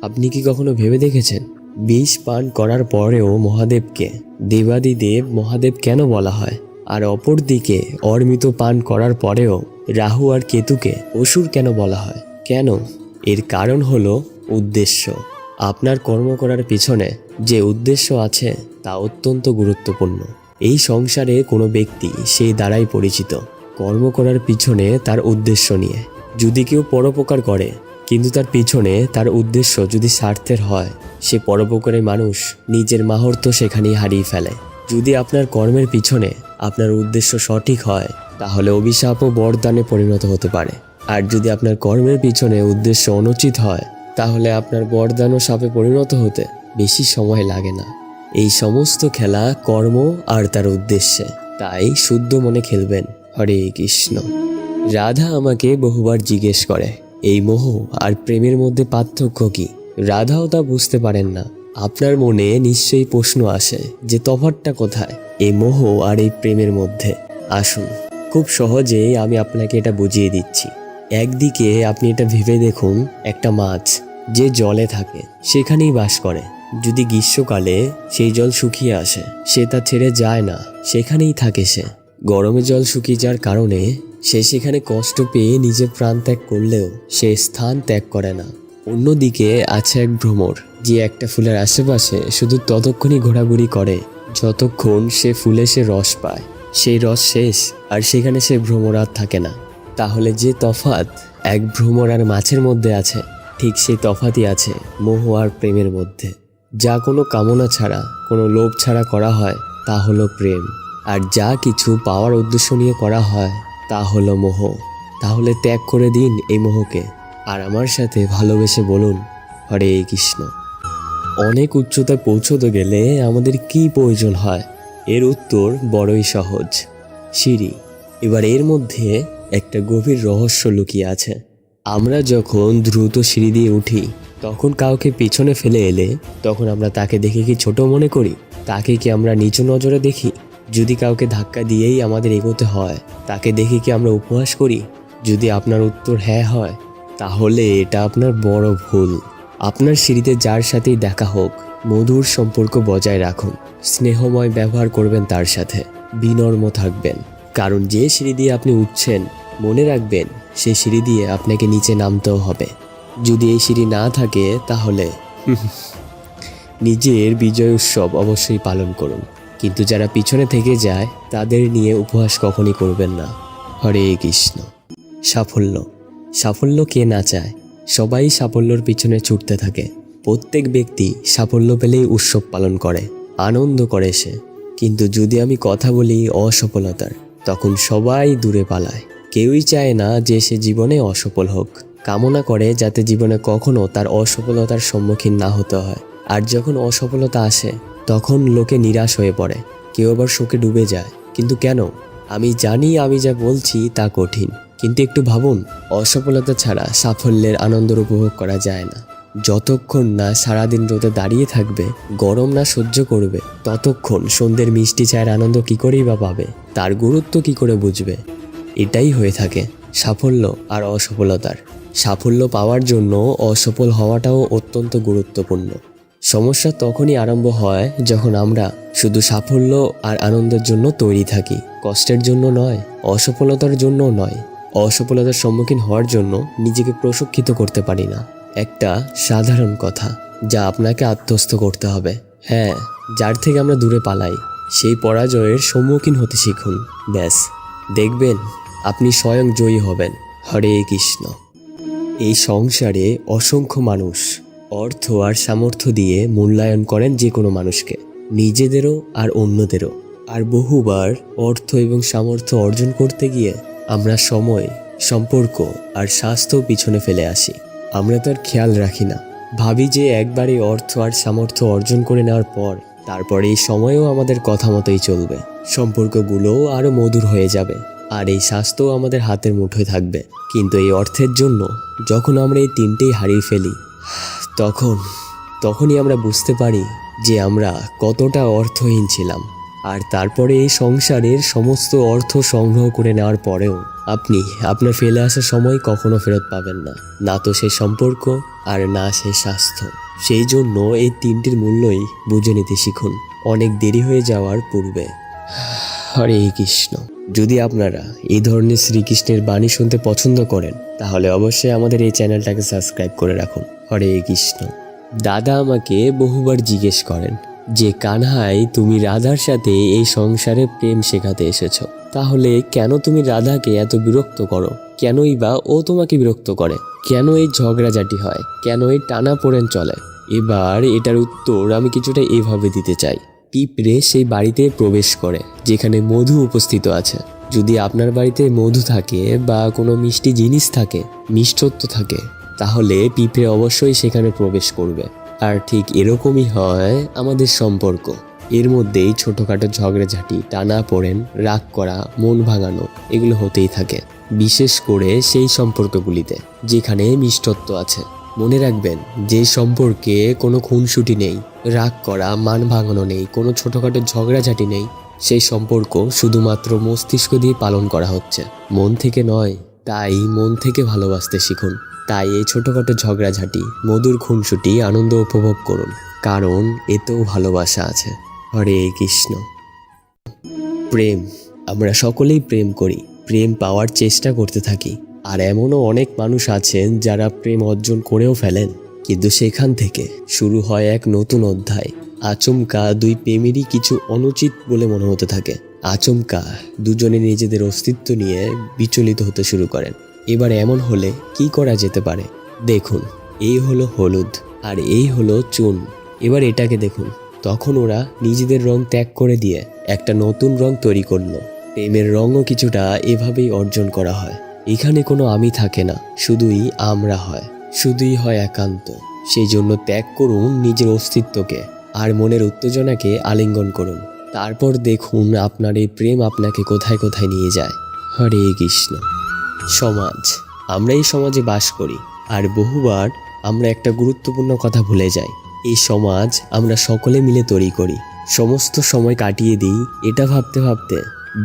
আপনি কি কখনো ভেবে দেখেছেন বিষ পান করার পরেও মহাদেবকে দেবাদিদেব মহাদেব কেন বলা হয়, আর অপরদিকে অমৃত পান করার পরেও রাহু আর কেতুকে অসুর কেন বলা হয়? কেন? এর কারণ হলো উদ্দেশ্য। আপনার কর্ম করার পিছনে যে উদ্দেশ্য আছে তা অত্যন্ত গুরুত্বপূর্ণ। এই সংসারে কোনো ব্যক্তি সেই দ্বারাই পরিচিত, কর্ম করার পিছনে তার উদ্দেশ্য নিয়ে। যদি কেউ পরোপকার করে কিন্তু তার পিছনে তার উদ্দেশ্য যদি স্বার্থের হয়, সে পরোপকারী মানুষ নিজের মাহাত্ম্য সেখানেই হারিয়ে ফেলে। যদি আপনার কর্মের পিছনে আপনার উদ্দেশ্য সঠিক হয় তাহলে অভিশাপ ও বরদানে পরিণত হতে পারে। আর যদি আপনার কর্মের পিছনে উদ্দেশ্য অনুচিত হয় তাহলে আপনার বরদান ও শাপে পরিণত হতে বেশি সময় লাগে না। এই সমস্ত খেলা কর্ম আর তার উদ্দেশ্যে, তাই শুদ্ধ মনে খেলবেন। হরে কৃষ্ণ। রাধা আমাকে বহুবার জিজ্ঞেস করে এই মোহ আর প্রেমের মধ্যে পার্থক্য কি। রাধাও তা বুঝতে পারেন না। আপনার মনে নিশ্চয়ই প্রশ্ন আসে যে তফাৎটা কোথায় এই মোহ আর এই প্রেমের মধ্যে। আসুন, খুব সহজেই আমি আপনাকে এটা বুঝিয়ে দিচ্ছি। একদিকে আপনি এটা ভেবে দেখুন, একটা মাছ যে জলে থাকে সেখানেই বাস করে। যদি গ্রীষ্মকালে সেই জল শুকিয়ে আসে সে তা ছেড়ে যায় না, সেখানেই থাকে সে। গরমে জল শুকিয়ে যাওয়ার কারণে সে সেখানে কষ্ট পেয়ে নিজের প্রাণ ত্যাগ করলেও সে স্থান ত্যাগ করে না। অন্যদিকে আছে এক ভ্রমর, যে একটা ফুলের আশেপাশে শুধু ততক্ষণই ঘোরাঘুরি করে যতক্ষণ সে ফুলে সে রস পায়। সেই রস শেষ আর সেখানে সে ভ্রমর আর থাকে না। তাহলে যে তফাৎ এক ভ্রমর আর মাছের মধ্যে আছে, ঠিক সেই তফাৎই আছে মোহ আর প্রেমের মধ্যে। যা কোনো কামনা ছাড়া, কোনো লোভ ছাড়া করা হয় তা হলো প্রেম, আর যা কিছু পাওয়ার উদ্দেশ্য নিয়ে করা হয় তা হলো মোহ। তাহলে ত্যাগ করে দিন এই মোহকে, আর আমার সাথে ভালোবেসে বলুন হরে কৃষ্ণ। অনেক উচ্চতায় পৌঁছতে গেলে আমাদের কি প্রয়োজন হয়? এর উত্তর বড়ই সহজ, সিঁড়ি। এবার এর মধ্যে একটা গভীর রহস্য লুকিয়ে আছে। আমরা যখন দ্রুত সিঁড়ি দিয়ে উঠি তখন কাউকে পিছনে ফেলে এলে তখন আমরা তাকে দেখে কি ছোট মনে করি? তাকে কি আমরা নিচু নজরে দেখি? যদি কাউকে ধাক্কা দিয়েই আমাদের এগোতে হয় তাকে দেখে কি আমরা উপহাস করি? যদি আপনার উত্তর হ্যাঁ হয় তাহলে এটা আপনার বড় ভুল। আপনার সিঁড়িতে যার সাথেই দেখা হোক মধুর সম্পর্ক বজায় রাখুন, স্নেহময় ব্যবহার করবেন তার সাথে, বিনম্র থাকবেন। কারণ যে সিঁড়ি দিয়ে আপনি উঠছেন মনে রাখবেন সেই সিঁড়ি দিয়ে আপনাকে নিচে নামতেও হবে। যদি এই সিঁড়ি না থাকে তাহলে নিজের বিজয় উৎসব অবশ্যই পালন করুন, কিন্তু যারা পিছনে থেকে যায় তাদের নিয়ে উপহাস কখনই করবেন না। হরে কৃষ্ণ। সাফল্য। সাফল্য কে না চায়? সবাই সাফল্যর পিছনে ছুটতে থাকে। প্রত্যেক ব্যক্তি সাফল্য পেলেই উৎসব পালন করে, আনন্দ করে সে। কিন্তু যদি আমি কথা বলি অসফলতার, তখন সবাই দূরে পালায়। কেউই চায় না যে সে জীবনে অসফল হোক, কামনা করে যাতে জীবনে কখনো তার অসফলতার সম্মুখীন না হতে হয়। আর যখন অসফলতা আসে তখন লোকে নিরাশ হয়ে পড়ে, কেউ আবার শোকে ডুবে যায়। কিন্তু কেন? আমি জানি আমি যা বলছি তা কঠিন, কিন্তু একটু ভাবুন, অসফলতা ছাড়া সাফল্যের আনন্দের উপভোগ করা যায় না। যতক্ষণ না সারাদিন রোদে দাঁড়িয়ে থাকবে, গরম না সহ্য করবে, ততক্ষণ সন্ধ্যের মিষ্টি চায়ের আনন্দ কী করেই বা পাবে, তার গুরুত্ব কী করে বুঝবে? এটাই হয়ে থাকে সাফল্য আর অসফলতার। সাফল্য পাওয়ার জন্য অসফল হওয়াটাও অত্যন্ত গুরুত্বপূর্ণ। সমস্যা তখনই আরম্ভ হয় যখন আমরা শুধু সাফল্য আর আনন্দের জন্য তৈরি থাকি, কষ্টের জন্য নয়, অসফলতার জন্য নয়। অসফলতার সম্মুখীন হওয়ার জন্য নিজেকে প্রশিক্ষিত করতে পারি না। একটা সাধারণ কথা যা আপনাকে আত্মস্থ করতে হবে। হ্যাঁ, যার থেকে আমরা দূরে পালাই সেই পরাজয়ের সম্মুখীন হতে শিখুন। ব্যাস, দেখবেন আপনি স্বয়ং জয়ী হবেন। হরে কৃষ্ণ। এই সংসারে অসংখ্য মানুষ অর্থ আর সামর্থ্য দিয়ে মূল্যায়ন করেন যে কোনো মানুষকে, নিজেদেরও আর অন্যদেরও। আর বহুবার অর্থ এবং সামর্থ্য অর্জন করতে গিয়ে আমরা সময়, সম্পর্ক আর স্বাস্থ্য পিছনে ফেলে আসি। আমরা তার খেয়াল রাখি না, ভাবি যে একবারে অর্থ আর সামর্থ্য অর্জন করে নেওয়ার পর তারপরে এই সময়ও আমাদের কথা মতোই চলবে, সম্পর্কগুলোও আরও মধুর হয়ে যাবে, আর এই স্বাস্থ্যও আমাদের হাতের মুঠোয় থাকবে। কিন্তু এই অর্থের জন্য যখন আমরা এই তিনটেই হারিয়ে ফেলি তখনই আমরা বুঝতে পারি যে আমরা কতটা অর্থহীন ছিলাম। আর তারপরে এই সংসারের সমস্ত অর্থ সংগ্রহ করে নেওয়ার পরেও আপনি আপনার ফেলে আসা সময় কখনো ফেরত পাবেন না, না তো সেই সম্পর্ক আর না সেই স্বাস্থ্য। সেই জন্য এই তিনটির মূল্যই বুঝে নিতে শিখুন অনেক দেরি হয়ে যাওয়ার পূর্বে। হরে কৃষ্ণ। যদি আপনারা এই ধরনের শ্রীকৃষ্ণের বাণী শুনতে পছন্দ করেন তাহলে অবশ্যই আমাদের এই চ্যানেলটাকে সাবস্ক্রাইব করে রাখুন। হরে কৃষ্ণ। দাদা আমাকে বহুবার জিজ্ঞেস করেন যে কানহাই, তুমি রাধার সাথে এই সংসারে প্রেম শেখাতে এসেছো, তাহলে কেন তুমি রাধাকে এত বিরক্ত করো? কেনই বা ও তোমাকে বিরক্ত করে? কেন এই ঝগড়াঝাটি হয়? কেন এই টানাপোড়েন চলে? এবার এটার উত্তর আমি কিছুটা এভাবে দিতে চাই। পিঁপড়ে সেই বাড়িতে প্রবেশ করে যেখানে মধু উপস্থিত আছে। যদি আপনার বাড়িতে মধু থাকে বা কোনো মিষ্টি জিনিস থাকে, মিষ্টত্ব থাকে, তাহলে পিঁপড়ে অবশ্যই সেখানে প্রবেশ করবে। আর ঠিক এরকমই হয় আমাদের সম্পর্ক। এর মধ্যেই ছোটোখাটো ঝগড়াঝাটি, টানাপোড়েন, রাগ করা, মন ভাঙানো এগুলো হতেই থাকে, বিশেষ করে সেই সম্পর্কগুলিতে যেখানে মিষ্টত্ব আছে। মনে রাখবেন, যে সম্পর্কে কোনো খুনসুটি নেই, রাগ করা, মান ভাঙানো নেই, কোনো ছোটোখাটো ঝগড়াঝাটি নেই, সেই সম্পর্ক শুধুমাত্র মস্তিষ্ক দিয়ে পালন করা হচ্ছে, মন থেকে নয়। তাই মন থেকে ভালোবাসতে শিখুন। তাই এই ছোটোখাটো ঝগড়াঝাটি, মধুর খুনসুটি আনন্দ উপভোগ করুন, কারণ এতেও ভালোবাসা আছে। হরে কৃষ্ণ। প্রেম, আমরা সকলেই প্রেম করি, প্রেম পাওয়ার চেষ্টা করতে থাকি। আর এমনও অনেক মানুষ আছেন যারা প্রেম অর্জন করেও ফেলেন, কিন্তু সেখান থেকে শুরু হয় এক নতুন অধ্যায়। আচমকা দুই প্রেমেরই কিছু অনুচিত বলে মনে হতে থাকে। আচমকা দুজনে নিজেদের অস্তিত্ব নিয়ে বিচলিত হতে শুরু করেন। এবার এমন হলে কি করা যেতে পারে? দেখুন, এই হলো হলুদ আর এই হলো চুন। এবার এটাকে দেখুন। তখন ওরা নিজেদের রং ত্যাগ করে দিয়ে একটা নতুন রং তৈরি করলো। প্রেমের রঙও কিছুটা এভাবেই অর্জন করা হয়। এখানে কোনো আমি থাকে না, শুধুই আমরা হয়, শুধুই হয় একান্ত। সেই জন্য ত্যাগ করুন নিজের অস্তিত্বকে আর মনের উত্তেজনাকে আলিঙ্গন করুন। তারপর দেখুন আপনার এই প্রেম আপনাকে কোথায় কোথায় নিয়ে যায়। হরে কৃষ্ণ। সমাজ, আমরা এই সমাজে বাস করি আর বহুবার আমরা একটা গুরুত্বপূর্ণ কথা ভুলে যাই। এই সমাজ আমরা সকলে মিলে তৈরি করি। সমস্ত সময় কাটিয়ে দিই এটা ভাবতে ভাবতে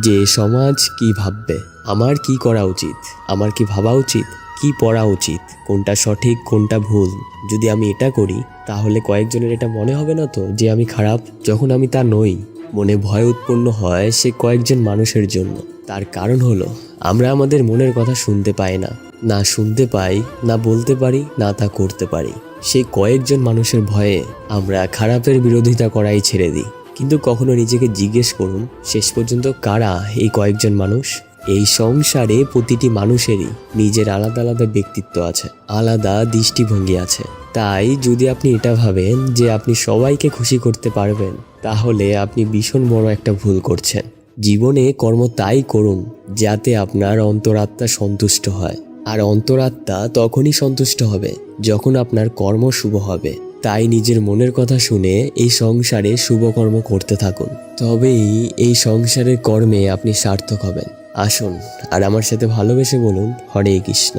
যে সমাজ কি ভাববে, আমার কি করা উচিত, আমার কি ভাবা উচিত, কি পড়া উচিত, কোনটা সঠিক কোনটা ভুল। যদি আমি এটা করি তাহলে কয়েকজনের এটা মনে হবে না তো যে আমি খারাপ, যখন আমি তা নই। মনে ভয় উৎপন্ন হয় সে কয়েকজন মানুষের জন্য। তার কারণ হলো আমরা আমাদের মনের কথা শুনতে পাই না, না শুনতে পাই, না বলতে পারি, না তা করতে পারি। সেই কয়েকজন মানুষের ভয়ে আমরা খারাপের বিরোধিতা করাই ছেড়ে দিই। কিন্তু কখনো নিজেকে জিজ্ঞেস করুন, শেষ পর্যন্ত কারা এই কয়েকজন মানুষ? এই সংসারে প্রতিটি মানুষেরই নিজের আলাদা আলাদা ব্যক্তিত্ব আছে, আলাদা দৃষ্টিভঙ্গি আছে। তাই যদি আপনি এটা ভাবেন যে আপনি সবাইকে খুশি করতে পারবেন, তাহলে আপনি ভীষণ বড় একটা ভুল করছেন। জীবনে কর্ম তাই করুন যাতে আপনার অন্তরাত্মা সন্তুষ্ট হয়। আর অন্তরাত্মা তখনই সন্তুষ্ট হবে যখন আপনার কর্ম শুভ হবে। তাই নিজের মনের কথা শুনে এই সংসারে শুভকর্ম করতে থাকুন, তবেই এই সংসারের কর্মে আপনি সার্থক হবেন। আসুন আর আমার সাথে ভালোবেসে বলুন, হরে কৃষ্ণ।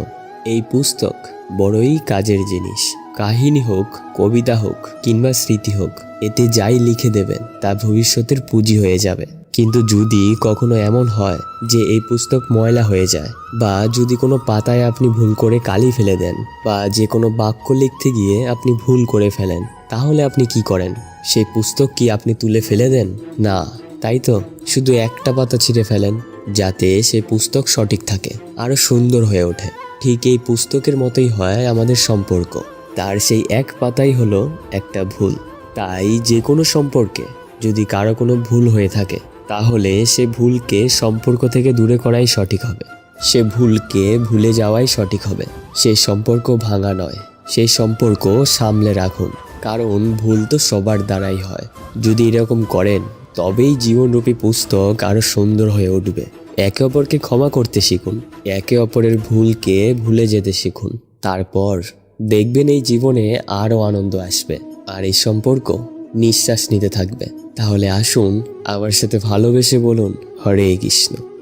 এই পুস্তক বড়ই কাজের জিনিস। কাহিনী হোক, কবিতা হোক কিংবা স্মৃতি হোক, এতে যাই লিখে দেবেন তা ভবিষ্যতের পুঁজি হয়ে যাবে। কিন্তু যদি কখনো এমন হয় যে এই পুস্তক ময়লা হয়ে যায়, বা যদি কোনো পাতায় আপনি ভুল করে কালি ফেলে দেন, বা যে কোনো বাক্য লিখতে গিয়ে আপনি ভুল করে ফেলেন, তাহলে আপনি কি করেন? সেই পুস্তক কি আপনি তুলে ফেলে দেন? না, তাই তো। শুধু একটা পাতা ছিঁড়ে ফেলেন যাতে সেই পুস্তক সঠিক থাকে, আরো সুন্দর হয়ে ওঠে। ঠিক এই পুস্তকের মতোই হয় আমাদের সম্পর্ক। তার সেই এক পাতাই হলো একটা ভুল। তাই যে কোনো সম্পর্কে যদি কারো কোনো ভুল হয়ে থাকে, তাহলে সে ভুলকে সম্পর্ক থেকে দূরে করাই সঠিক হবে। সে ভুলকে ভুলে যাওয়াই সঠিক হবে। সেই সম্পর্ক ভাঙা নয়, সেই সম্পর্ক সামলে রাখুন। কারণ ভুল তো সবার দ্বারাই হয়। যদি এরকম করেন তবেই জীবনরূপী পুস্তক আরো সুন্দর হয়ে উঠবে। একে অপরকে ক্ষমা করতে শিখুন, একে অপরের ভুলকে ভুলে যেতে শিখুন। তারপর দেখবেন এই জীবনে আরো আনন্দ আসবে আর এই সম্পর্ক নিঃশ্বাস নিতে থাকবে। তাহলে আসুন আমার সাথে ভালোবেসে বলুন, হরে কৃষ্ণ।